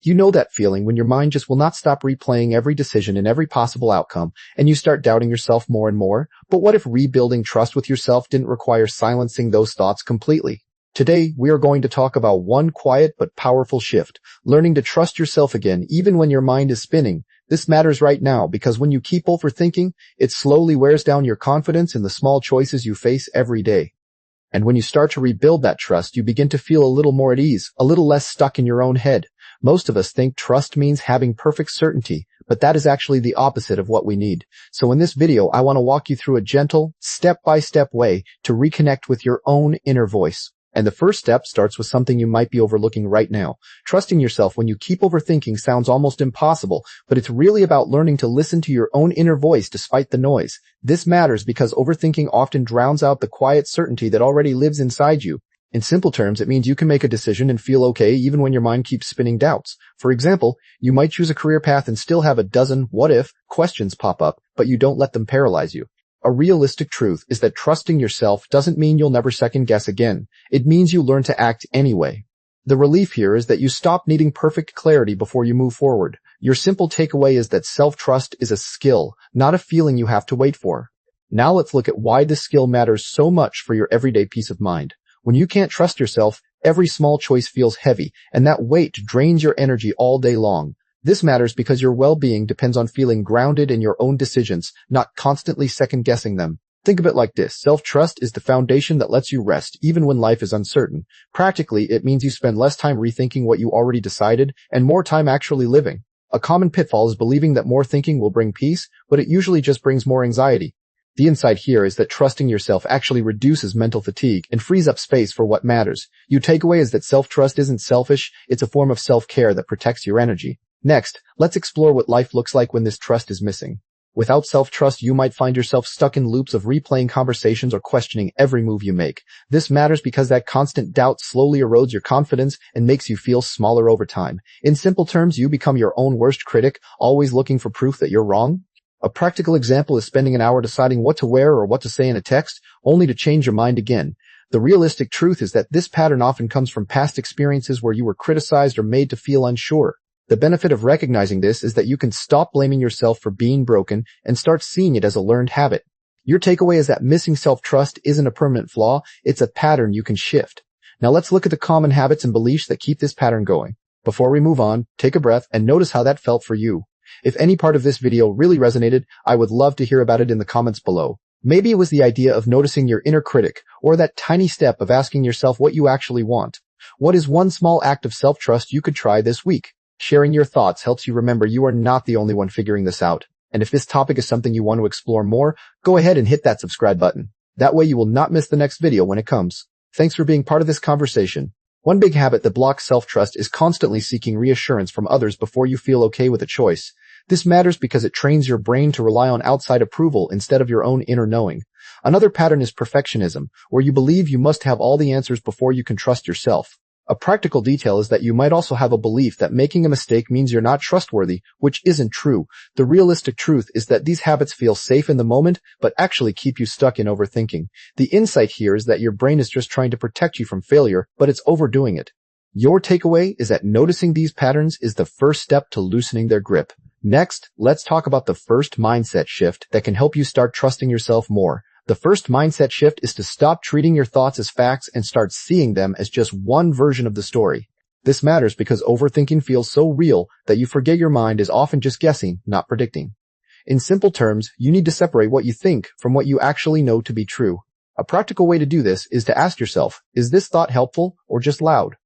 You know that feeling when your mind just will not stop replaying every decision and every possible outcome, and you start doubting yourself more and more? But what if rebuilding trust with yourself didn't require silencing those thoughts completely? Today, we are going to talk about one quiet but powerful shift, learning to trust yourself again even when your mind is spinning. This matters right now because when you keep overthinking, it slowly wears down your confidence in the small choices you face every day. And when you start to rebuild that trust, you begin to feel a little more at ease, a little less stuck in your own head. Most of us think trust means having perfect certainty, but that is actually the opposite of what we need. So in this video, I want to walk you through a gentle, step-by-step way to reconnect with your own inner voice. And the first step starts with something you might be overlooking right now. Trusting yourself when you keep overthinking sounds almost impossible, but it's really about learning to listen to your own inner voice despite the noise. This matters because overthinking often drowns out the quiet certainty that already lives inside you. In simple terms, it means you can make a decision and feel okay even when your mind keeps spinning doubts. For example, you might choose a career path and still have a dozen what-if questions pop up, but you don't let them paralyze you. A realistic truth is that trusting yourself doesn't mean you'll never second guess again. It means you learn to act anyway. The relief here is that you stop needing perfect clarity before you move forward. Your simple takeaway is that self-trust is a skill, not a feeling you have to wait for. Now let's look at why this skill matters so much for your everyday peace of mind. When you can't trust yourself, every small choice feels heavy, and that weight drains your energy all day long. This matters because your well-being depends on feeling grounded in your own decisions, not constantly second-guessing them. Think of it like this. Self-trust is the foundation that lets you rest, even when life is uncertain. Practically, it means you spend less time rethinking what you already decided and more time actually living. A common pitfall is believing that more thinking will bring peace, but it usually just brings more anxiety. The insight here is that trusting yourself actually reduces mental fatigue and frees up space for what matters. Your takeaway is that self-trust isn't selfish, it's a form of self-care that protects your energy. Next, let's explore what life looks like when this trust is missing. Without self-trust, you might find yourself stuck in loops of replaying conversations or questioning every move you make. This matters because that constant doubt slowly erodes your confidence and makes you feel smaller over time. In simple terms, you become your own worst critic, always looking for proof that you're wrong. A practical example is spending an hour deciding what to wear or what to say in a text, only to change your mind again. The realistic truth is that this pattern often comes from past experiences where you were criticized or made to feel unsure. The benefit of recognizing this is that you can stop blaming yourself for being broken and start seeing it as a learned habit. Your takeaway is that missing self-trust isn't a permanent flaw, it's a pattern you can shift. Now let's look at the common habits and beliefs that keep this pattern going. Before we move on, take a breath and notice how that felt for you. If any part of this video really resonated, I would love to hear about it in the comments below. Maybe it was the idea of noticing your inner critic, or that tiny step of asking yourself what you actually want. What is one small act of self-trust you could try this week? Sharing your thoughts helps you remember you are not the only one figuring this out. And if this topic is something you want to explore more, go ahead and hit that subscribe button. That way you will not miss the next video when it comes. Thanks for being part of this conversation. One big habit that blocks self-trust is constantly seeking reassurance from others before you feel okay with a choice. This matters because it trains your brain to rely on outside approval instead of your own inner knowing. Another pattern is perfectionism, where you believe you must have all the answers before you can trust yourself. A practical detail is that you might also have a belief that making a mistake means you're not trustworthy, which isn't true. The realistic truth is that these habits feel safe in the moment, but actually keep you stuck in overthinking. The insight here is that your brain is just trying to protect you from failure, but it's overdoing it. Your takeaway is that noticing these patterns is the first step to loosening their grip. Next, let's talk about the first mindset shift that can help you start trusting yourself more. The first mindset shift is to stop treating your thoughts as facts and start seeing them as just one version of the story. This matters because overthinking feels so real that you forget your mind is often just guessing, not predicting. In simple terms, you need to separate what you think from what you actually know to be true. A practical way to do this is to ask yourself, is this thought helpful or just loud?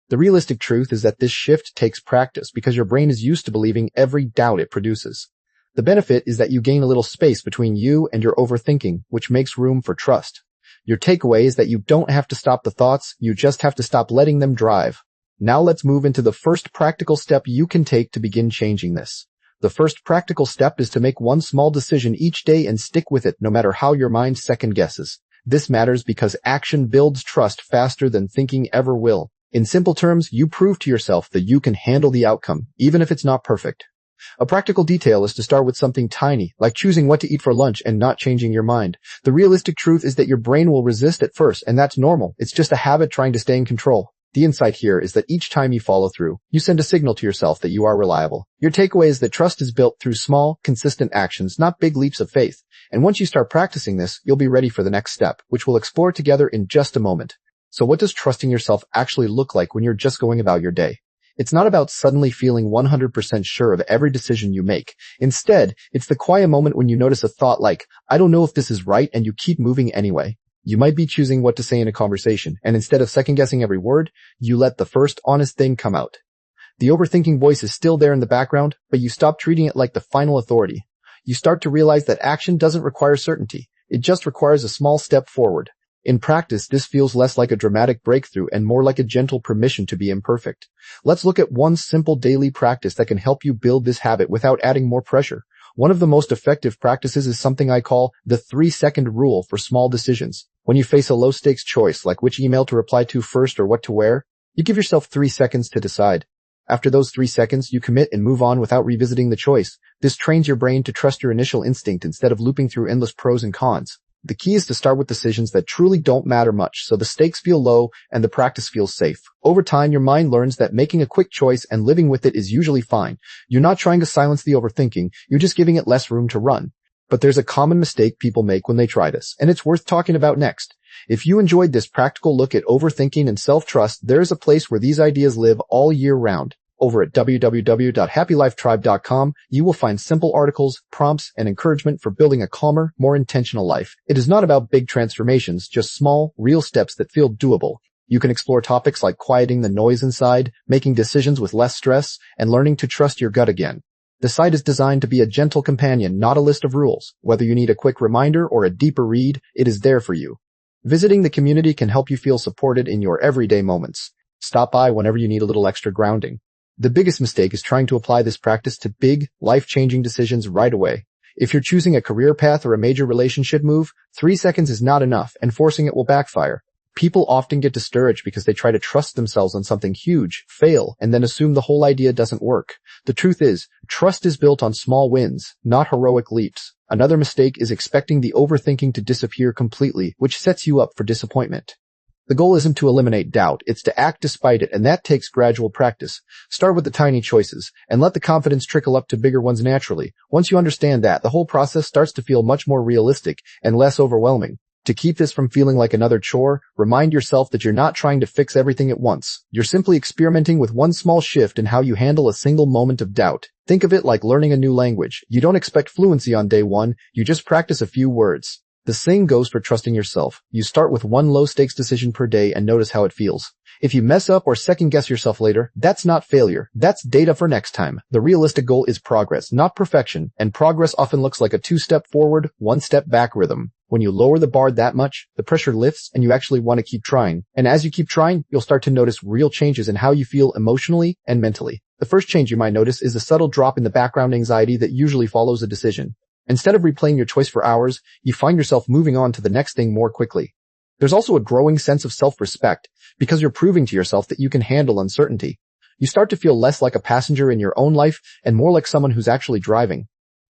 The realistic truth is that this shift takes practice because your brain is used to believing every doubt it produces. The benefit is that you gain a little space between you and your overthinking, which makes room for trust. Your takeaway is that you don't have to stop the thoughts, you just have to stop letting them drive. Now let's move into the first practical step you can take to begin changing this. The first practical step is to make one small decision each day and stick with it no matter how your mind second guesses. This matters because action builds trust faster than thinking ever will. In simple terms, you prove to yourself that you can handle the outcome, even if it's not perfect. A practical detail is to start with something tiny, like choosing what to eat for lunch and not changing your mind. The realistic truth is that your brain will resist at first, and that's normal. It's just a habit trying to stay in control. The insight here is that each time you follow through, you send a signal to yourself that you are reliable. Your takeaway is that trust is built through small, consistent actions, not big leaps of faith. And once you start practicing this, you'll be ready for the next step, which we'll explore together in just a moment. So what does trusting yourself actually look like when you're just going about your day? It's not about suddenly feeling 100% sure of every decision you make. Instead, it's the quiet moment when you notice a thought like, I don't know if this is right, and you keep moving anyway. You might be choosing what to say in a conversation, and instead of second-guessing every word, you let the first honest thing come out. The overthinking voice is still there in the background, but you stop treating it like the final authority. You start to realize that action doesn't require certainty. It just requires a small step forward. In practice, this feels less like a dramatic breakthrough and more like a gentle permission to be imperfect. Let's look at one simple daily practice that can help you build this habit without adding more pressure. One of the most effective practices is something I call the 3-second rule for small decisions. When you face a low-stakes choice, like which email to reply to first or what to wear, you give yourself 3 seconds to decide. After those 3 seconds, you commit and move on without revisiting the choice. This trains your brain to trust your initial instinct instead of looping through endless pros and cons. The key is to start with decisions that truly don't matter much, so the stakes feel low and the practice feels safe. Over time, your mind learns that making a quick choice and living with it is usually fine. You're not trying to silence the overthinking, you're just giving it less room to run. But there's a common mistake people make when they try this, and it's worth talking about next. If you enjoyed this practical look at overthinking and self-trust, there's a place where these ideas live all year round. Over at www.happylifetribe.com, you will find simple articles, prompts, and encouragement for building a calmer, more intentional life. It is not about big transformations, just small, real steps that feel doable. You can explore topics like quieting the noise inside, making decisions with less stress, and learning to trust your gut again. The site is designed to be a gentle companion, not a list of rules. Whether you need a quick reminder or a deeper read, it is there for you. Visiting the community can help you feel supported in your everyday moments. Stop by whenever you need a little extra grounding. The biggest mistake is trying to apply this practice to big, life-changing decisions right away. If you're choosing a career path or a major relationship move, 3 seconds is not enough, and forcing it will backfire. People often get discouraged because they try to trust themselves on something huge, fail, and then assume the whole idea doesn't work. The truth is, trust is built on small wins, not heroic leaps. Another mistake is expecting the overthinking to disappear completely, which sets you up for disappointment. The goal isn't to eliminate doubt, it's to act despite it, and that takes gradual practice. Start with the tiny choices, and let the confidence trickle up to bigger ones naturally. Once you understand that, the whole process starts to feel much more realistic and less overwhelming. To keep this from feeling like another chore, remind yourself that you're not trying to fix everything at once. You're simply experimenting with one small shift in how you handle a single moment of doubt. Think of it like learning a new language. You don't expect fluency on day one, you just practice a few words. The same goes for trusting yourself. You start with one low-stakes decision per day and notice how it feels. If you mess up or second-guess yourself later, that's not failure. That's data for next time. The realistic goal is progress, not perfection, and progress often looks like a 2-step forward, 1-step back rhythm. When you lower the bar that much, the pressure lifts and you actually want to keep trying. And as you keep trying, you'll start to notice real changes in how you feel emotionally and mentally. The first change you might notice is a subtle drop in the background anxiety that usually follows a decision. Instead of replaying your choice for hours, you find yourself moving on to the next thing more quickly. There's also a growing sense of self-respect because you're proving to yourself that you can handle uncertainty. You start to feel less like a passenger in your own life and more like someone who's actually driving.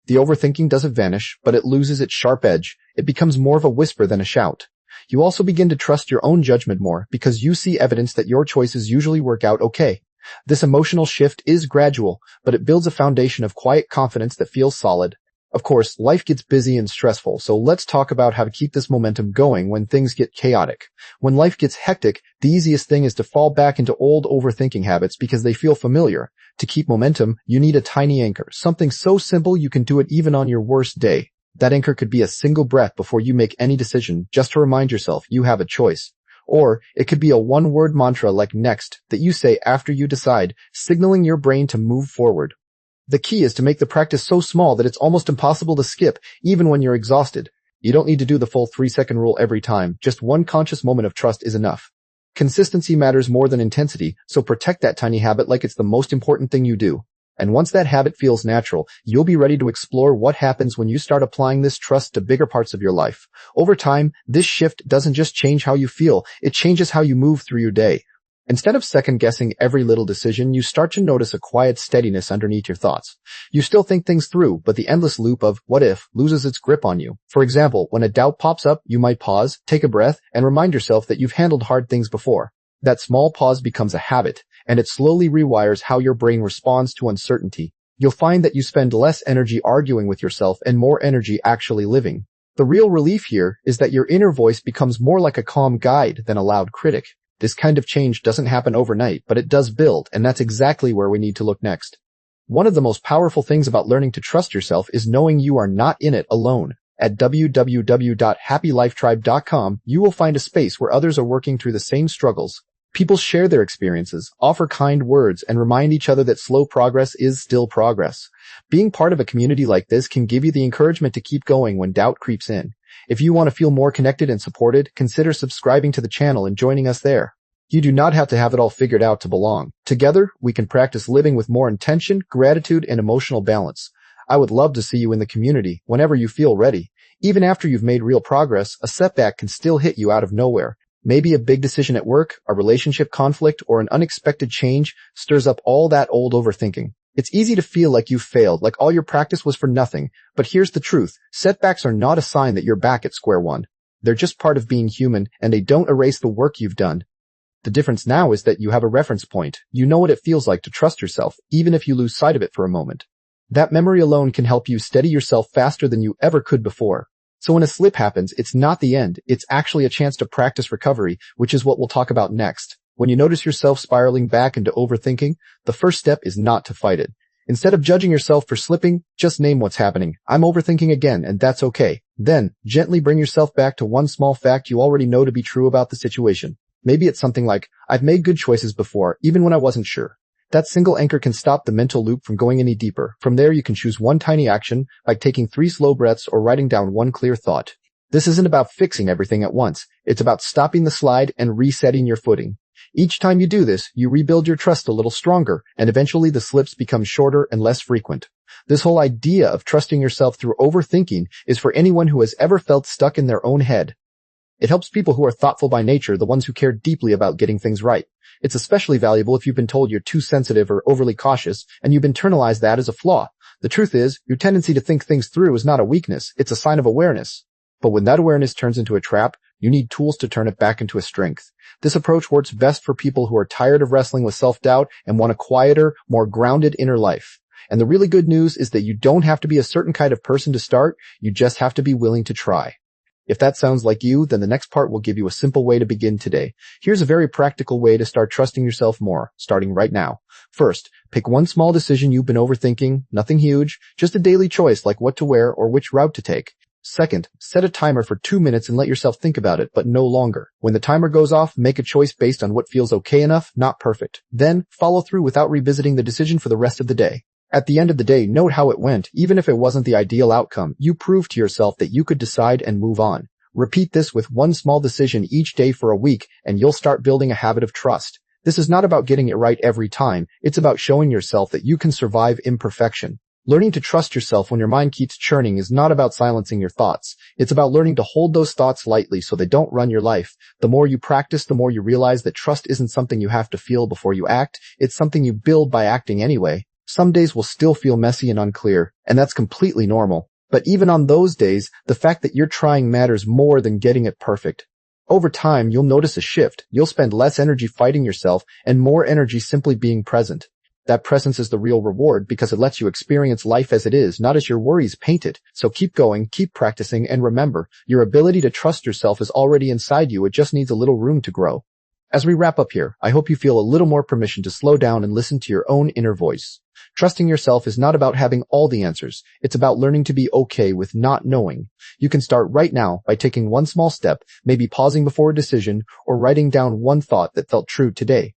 The overthinking doesn't vanish, but it loses its sharp edge. It becomes more of a whisper than a shout. You also begin to trust your own judgment more because you see evidence that your choices usually work out okay. This emotional shift is gradual, but it builds a foundation of quiet confidence that feels solid. Of course, life gets busy and stressful, so let's talk about how to keep this momentum going when things get chaotic. When life gets hectic, the easiest thing is to fall back into old overthinking habits because they feel familiar. To keep momentum, you need a tiny anchor, something so simple you can do it even on your worst day. That anchor could be a single breath before you make any decision, just to remind yourself you have a choice. Or it could be a one-word mantra like next that you say after you decide, signaling your brain to move forward. The key is to make the practice so small that it's almost impossible to skip, even when you're exhausted. You don't need to do the full 3-second rule every time. Just one conscious moment of trust is enough. Consistency matters more than intensity, so protect that tiny habit like it's the most important thing you do. And once that habit feels natural, you'll be ready to explore what happens when you start applying this trust to bigger parts of your life. Over time, this shift doesn't just change how you feel, it changes how you move through your day. Instead of second-guessing every little decision, you start to notice a quiet steadiness underneath your thoughts. You still think things through, but the endless loop of what if loses its grip on you. For example, when a doubt pops up, you might pause, take a breath, and remind yourself that you've handled hard things before. That small pause becomes a habit, and it slowly rewires how your brain responds to uncertainty. You'll find that you spend less energy arguing with yourself and more energy actually living. The real relief here is that your inner voice becomes more like a calm guide than a loud critic. This kind of change doesn't happen overnight, but it does build, and that's exactly where we need to look next. One of the most powerful things about learning to trust yourself is knowing you are not in it alone. At www.happylifetribe.com, you will find a space where others are working through the same struggles. People share their experiences, offer kind words, and remind each other that slow progress is still progress. Being part of a community like this can give you the encouragement to keep going when doubt creeps in. If you want to feel more connected and supported, consider subscribing to the channel and joining us there. You do not have to have it all figured out to belong. Together, we can practice living with more intention, gratitude, and emotional balance. I would love to see you in the community whenever you feel ready. Even after you've made real progress, a setback can still hit you out of nowhere. Maybe a big decision at work, a relationship conflict, or an unexpected change stirs up all that old overthinking. It's easy to feel like you've failed, like all your practice was for nothing. But here's the truth. Setbacks are not a sign that you're back at square one. They're just part of being human, and they don't erase the work you've done. The difference now is that you have a reference point. You know what it feels like to trust yourself, even if you lose sight of it for a moment. That memory alone can help you steady yourself faster than you ever could before. So when a slip happens, it's not the end. It's actually a chance to practice recovery, which is what we'll talk about next. When you notice yourself spiraling back into overthinking, the first step is not to fight it. Instead of judging yourself for slipping, just name what's happening. I'm overthinking again, and that's okay. Then, gently bring yourself back to one small fact you already know to be true about the situation. Maybe it's something like, I've made good choices before, even when I wasn't sure. That single anchor can stop the mental loop from going any deeper. From there, you can choose one tiny action, like taking 3 slow breaths or writing down one clear thought. This isn't about fixing everything at once. It's about stopping the slide and resetting your footing. Each time you do this, you rebuild your trust a little stronger, and eventually the slips become shorter and less frequent. This whole idea of trusting yourself through overthinking is for anyone who has ever felt stuck in their own head. It helps people who are thoughtful by nature, the ones who care deeply about getting things right. It's especially valuable if you've been told you're too sensitive or overly cautious, and you've internalized that as a flaw. The truth is, your tendency to think things through is not a weakness, it's a sign of awareness. But when that awareness turns into a trap, you need tools to turn it back into a strength. This approach works best for people who are tired of wrestling with self-doubt and want a quieter, more grounded inner life. And the really good news is that you don't have to be a certain kind of person to start, you just have to be willing to try. If that sounds like you, then the next part will give you a simple way to begin today. Here's a very practical way to start trusting yourself more, starting right now. First, pick one small decision you've been overthinking, nothing huge, just a daily choice like what to wear or which route to take. Second, set a timer for 2 minutes and let yourself think about it, but no longer. When the timer goes off, make a choice based on what feels okay enough, not perfect. Then, follow through without revisiting the decision for the rest of the day. At the end of the day, note how it went. Even if it wasn't the ideal outcome, you proved to yourself that you could decide and move on. Repeat this with one small decision each day for a week, and you'll start building a habit of trust. This is not about getting it right every time. It's about showing yourself that you can survive imperfection. Learning to trust yourself when your mind keeps churning is not about silencing your thoughts. It's about learning to hold those thoughts lightly so they don't run your life. The more you practice, the more you realize that trust isn't something you have to feel before you act. It's something you build by acting anyway. Some days will still feel messy and unclear, and that's completely normal. But even on those days, the fact that you're trying matters more than getting it perfect. Over time, you'll notice a shift. You'll spend less energy fighting yourself and more energy simply being present. That presence is the real reward because it lets you experience life as it is, not as your worries paint it. So keep going, keep practicing, and remember, your ability to trust yourself is already inside you. It just needs a little room to grow. As we wrap up here, I hope you feel a little more permission to slow down and listen to your own inner voice. Trusting yourself is not about having all the answers. It's about learning to be okay with not knowing. You can start right now by taking one small step, maybe pausing before a decision, or writing down one thought that felt true today.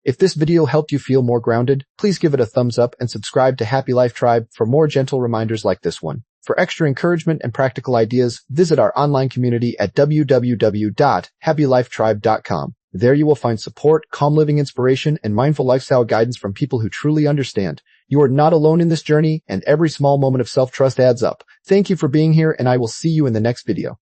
If this video helped you feel more grounded, please give it a thumbs up and subscribe to Happy Life Tribe for more gentle reminders like this one. For extra encouragement and practical ideas, visit our online community at www.happylifetribe.com. There you will find support, calm living inspiration, and mindful lifestyle guidance from people who truly understand. You are not alone in this journey, and every small moment of self-trust adds up. Thank you for being here, and I will see you in the next video.